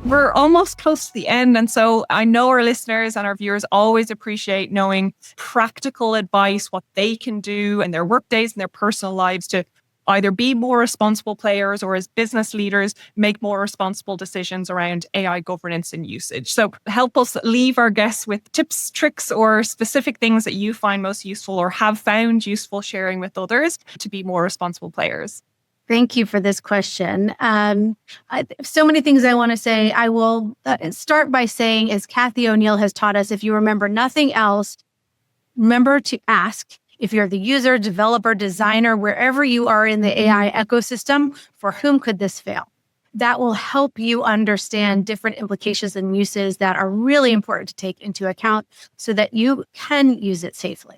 We're almost close to the end. And so I know our listeners and our viewers always appreciate knowing practical advice, what they can do in their workdays and their personal lives to either be more responsible players or as business leaders, make more responsible decisions around AI governance and usage. So help us leave our guests with tips, tricks, or specific things that you find most useful or have found useful sharing with others to be more responsible players. Thank you for this question. So many things I want to say. I will start by saying, as Kathy O'Neill has taught us, if you remember nothing else, remember to ask if you're the user, developer, designer, wherever you are in the AI ecosystem, for whom could this fail? That will help you understand different implications and uses that are really important to take into account so that you can use it safely.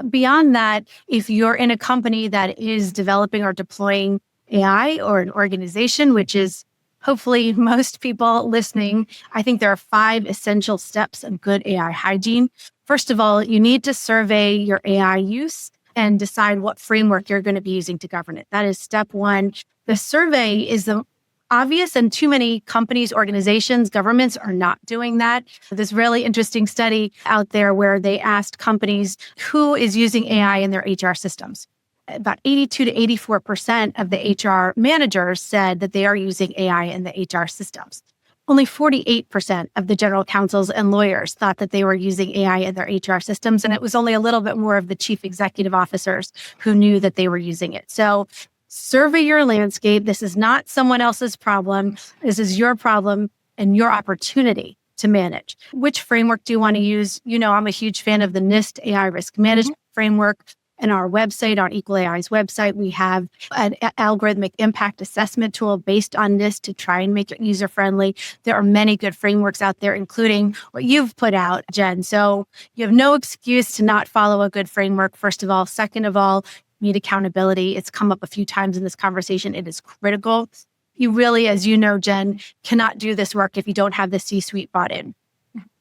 Beyond that, if you're in a company that is developing or deploying AI or an organization, which is hopefully most people listening, I think there are 5 essential steps of good AI hygiene. First of all, you need to survey your AI use and decide what framework you're going to be using to govern it. That is step 1. The survey is the obvious, and too many companies, organizations, governments are not doing that. This really interesting study out there where they asked companies who is using AI in their HR systems. About 82 to 84% of the HR managers said that they are using AI in the HR systems. Only 48% of the general counsels and lawyers thought that they were using AI in their HR systems, and it was only a little bit more of the chief executive officers who knew that they were using it. So survey your landscape. This is not someone else's problem. This is your problem and your opportunity to manage. Which framework do you want to use? You know, I'm a huge fan of the NIST AI risk management framework. And our website, on EqualAI's website, we have an algorithmic impact assessment tool based on NIST to try and make it user-friendly. There are many good frameworks out there, including what you've put out, Jen. So you have no excuse to not follow a good framework, first of all. Second of all, need accountability. It's come up a few times in this conversation. It is critical. You really, as you know, Jen, cannot do this work if you don't have the C-suite bought in.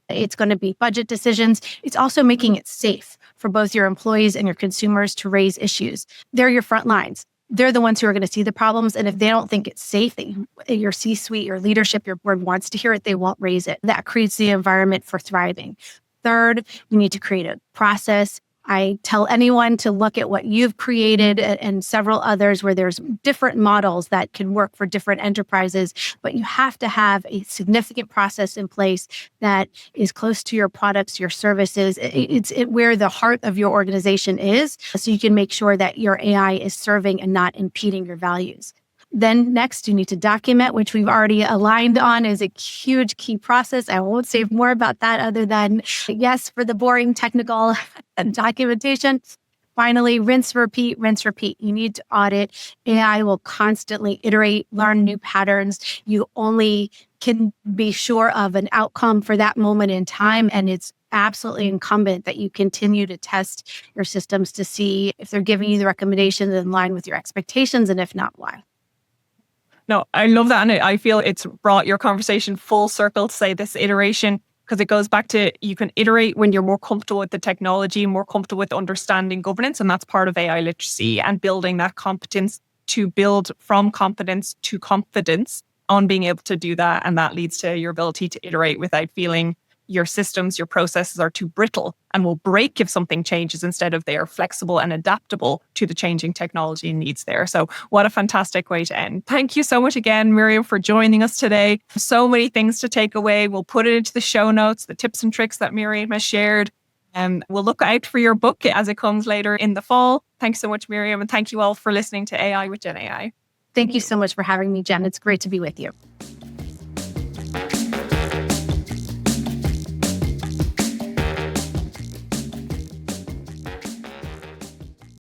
It's going to be budget decisions. It's also making it safe for both your employees and your consumers to raise issues. They're your front lines. They're the ones who are going to see the problems. And if they don't think it's safe, that your C-suite, your leadership, your board wants to hear it, they won't raise it. That creates the environment for thriving. Third, you need to create a process. I tell anyone to look at what you've created and several others where there's different models that can work for different enterprises, but you have to have a significant process in place that is close to your products, your services. It's where the heart of your organization is, so you can make sure that your AI is serving and not impeding your values. Then next, you need to document, which we've already aligned on is a huge key process. I won't say more about that other than, yes, for the boring technical documentation. Finally, rinse, repeat, rinse, repeat. You need to audit. AI will constantly iterate, learn new patterns. You only can be sure of an outcome for that moment in time. And it's absolutely incumbent that you continue to test your systems to see if they're giving you the recommendations in line with your expectations, and if not, why. No, I love that. And I feel it's brought your conversation full circle to say this iteration, because it goes back to you can iterate when you're more comfortable with the technology, more comfortable with understanding governance. And that's part of AI literacy and building that competence to build from competence to confidence on being able to do that. And that leads to your ability to iterate without feeling your systems, your processes are too brittle and will break if something changes, instead of they are flexible and adaptable to the changing technology needs there. So what a fantastic way to end. Thank you so much again, Miriam, for joining us today. So many things to take away. We'll put it into the show notes, the tips and tricks that Miriam has shared. And we'll look out for your book as it comes later in the fall. Thanks so much, Miriam. And thank you all for listening to AI with GenAI. Thank you so much for having me, Jen. It's great to be with you.